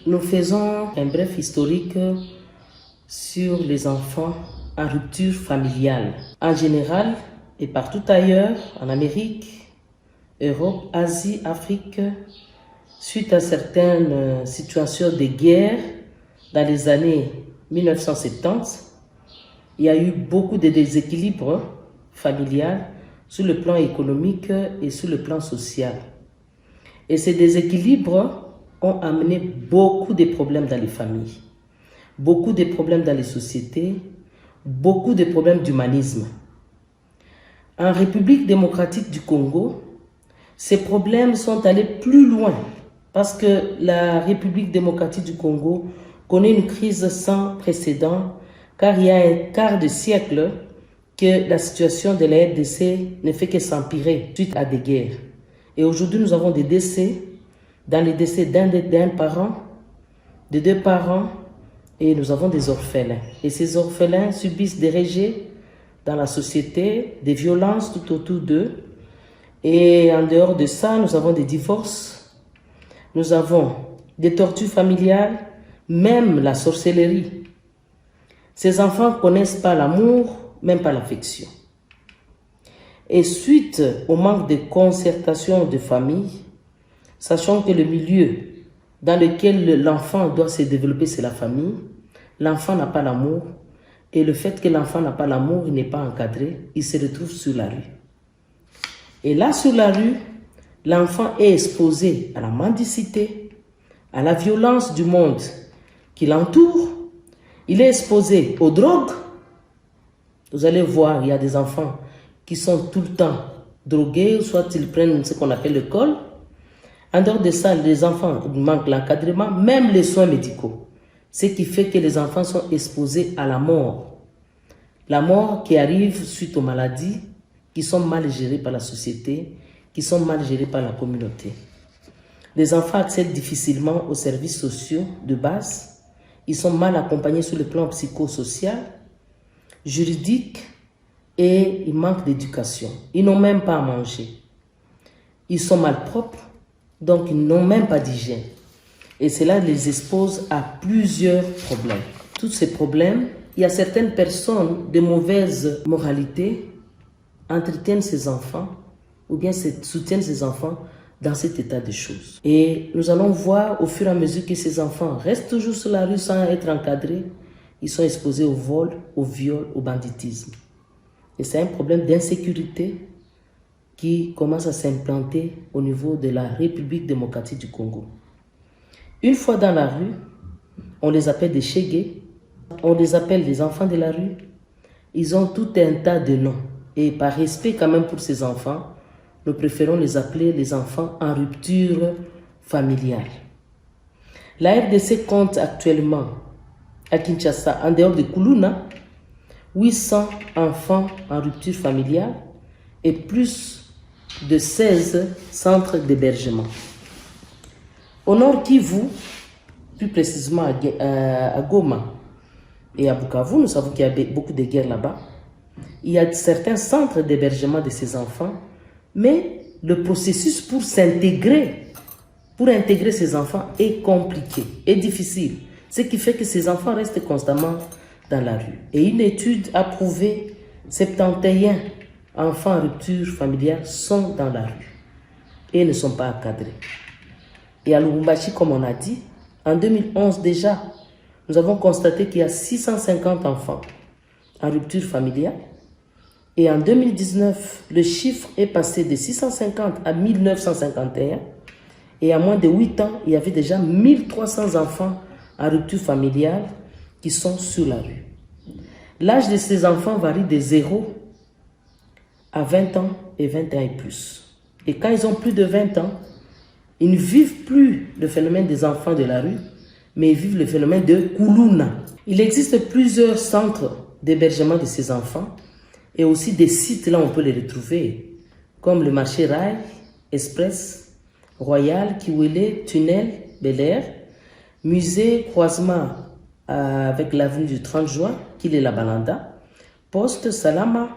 nous faisons un bref historique sur les enfants en rupture familiale. En général et partout ailleurs, en Amérique, Europe, Asie, Afrique, suite à certaines situations de guerre dans les années 1970, il y a eu beaucoup de déséquilibres familiaux sur le plan économique et sur le plan social. Et ces déséquilibres ont amené beaucoup de problèmes dans les familles, beaucoup de problèmes dans les sociétés, beaucoup de problèmes d'humanisme. En République démocratique du Congo, ces problèmes sont allés plus loin parce que la République démocratique du Congo connaît une crise sans précédent car il y a un quart de siècle que la situation de la RDC ne fait que s'empirer suite à des guerres. Et aujourd'hui, nous avons des décès, dans les décès d'un parent, de deux parents, et nous avons des orphelins. Et ces orphelins subissent des rejets dans la société, des violences tout autour d'eux. Et en dehors de ça, nous avons des divorces, nous avons des tortures familiales, même la sorcellerie. Ces enfants ne connaissent pas l'amour, même pas l'affection. Et suite au manque de concertation de famille, sachant que le milieu dans lequel l'enfant doit se développer, c'est la famille, l'enfant n'a pas l'amour, et le fait que l'enfant n'a pas l'amour, il n'est pas encadré, il se retrouve sur la rue. Et là, sur la rue, l'enfant est exposé à la mendicité, à la violence du monde qui l'entoure, il est exposé aux drogues. Vous allez voir, il y a des enfants qui sont tout le temps drogués, soit ils prennent ce qu'on appelle le col. En dehors de ça, les enfants manquent l'encadrement, même les soins médicaux. Ce qui fait que les enfants sont exposés à la mort. La mort qui arrive suite aux maladies qui sont mal gérées par la société, qui sont mal gérées par la communauté. Les enfants accèdent difficilement aux services sociaux de base. Ils sont mal accompagnés sur le plan psychosocial, juridique, et ils manquent d'éducation. Ils n'ont même pas à manger. Ils sont malpropres, donc ils n'ont même pas d'hygiène. Et cela les expose à plusieurs problèmes. Tous ces problèmes, il y a certaines personnes de mauvaise moralité entretiennent ces enfants ou bien soutiennent ces enfants dans cet état de choses. Et nous allons voir au fur et à mesure que ces enfants restent toujours sur la rue sans être encadrés, ils sont exposés au vol, au viol, au banditisme. Et c'est un problème d'insécurité qui commence à s'implanter au niveau de la République démocratique du Congo. Une fois dans la rue, on les appelle des chégués, on les appelle les enfants de la rue. Ils ont tout un tas de noms. Et par respect quand même pour ces enfants, nous préférons les appeler les enfants en rupture familiale. La RDC compte actuellement à Kinshasa, en dehors de Kuluna, 800 enfants en rupture familiale et plus de 16 centres d'hébergement. Au nord Kivu, plus précisément à Goma et à Bukavu, nous savons qu'il y a beaucoup de guerres là-bas. Il y a certains centres d'hébergement de ces enfants, mais le processus pour intégrer ces enfants est compliqué, est difficile. Ce qui fait que ces enfants restent constamment dans la rue. Et une étude a prouvé 71 enfants en rupture familiale sont dans la rue et ne sont pas encadrés. Et à Lubumbashi, comme on a dit, en 2011 déjà, nous avons constaté qu'il y a 650 enfants en rupture familiale. Et en 2019, le chiffre est passé de 650 à 1951. Et à moins de 8 ans, il y avait déjà 1300 enfants en rupture familiale qui sont sur la rue. L'âge de ces enfants varie de 0 à 20 ans et 21 et plus. Et quand ils ont plus de 20 ans, ils ne vivent plus le phénomène des enfants de la rue, mais ils vivent le phénomène de Kuluna. Il existe plusieurs centres d'hébergement de ces enfants et aussi des sites là où on peut les retrouver, comme le marché Rail, Express, Royal, Kiwele, Tunnel, Bel Air, musée croisement avec l'avenue du 30 juin, qui est la Balanda, Poste, Salama,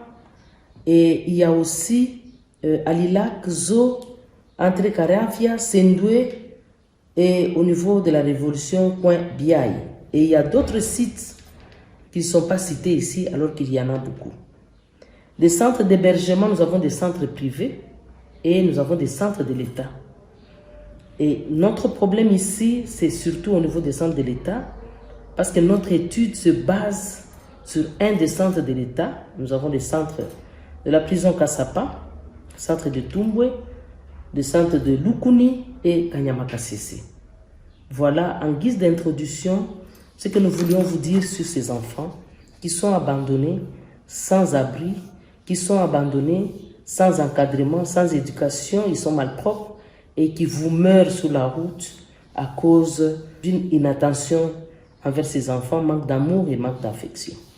et il y a aussi Alilak, Zo, entre Karafia, Sendoué, et au niveau de la révolution.bi. Et il y a d'autres sites qui ne sont pas cités ici alors qu'il y en a beaucoup. Des centres d'hébergement, nous avons des centres privés et nous avons des centres de l'État. Et notre problème ici, c'est surtout au niveau des centres de l'État, parce que notre étude se base sur un des centres de l'État. Nous avons des centres de la prison Kassapa, centre de Tumbwe, des centres de Lukuni et Kanyamakasese. Voilà, en guise d'introduction, ce que nous voulions vous dire sur ces enfants qui sont abandonnés, sans abri, qui sont abandonnés, sans encadrement, sans éducation, ils sont malpropres et qui vous meurent sur la route à cause d'une inattention envers ces enfants, manque d'amour et manque d'affection.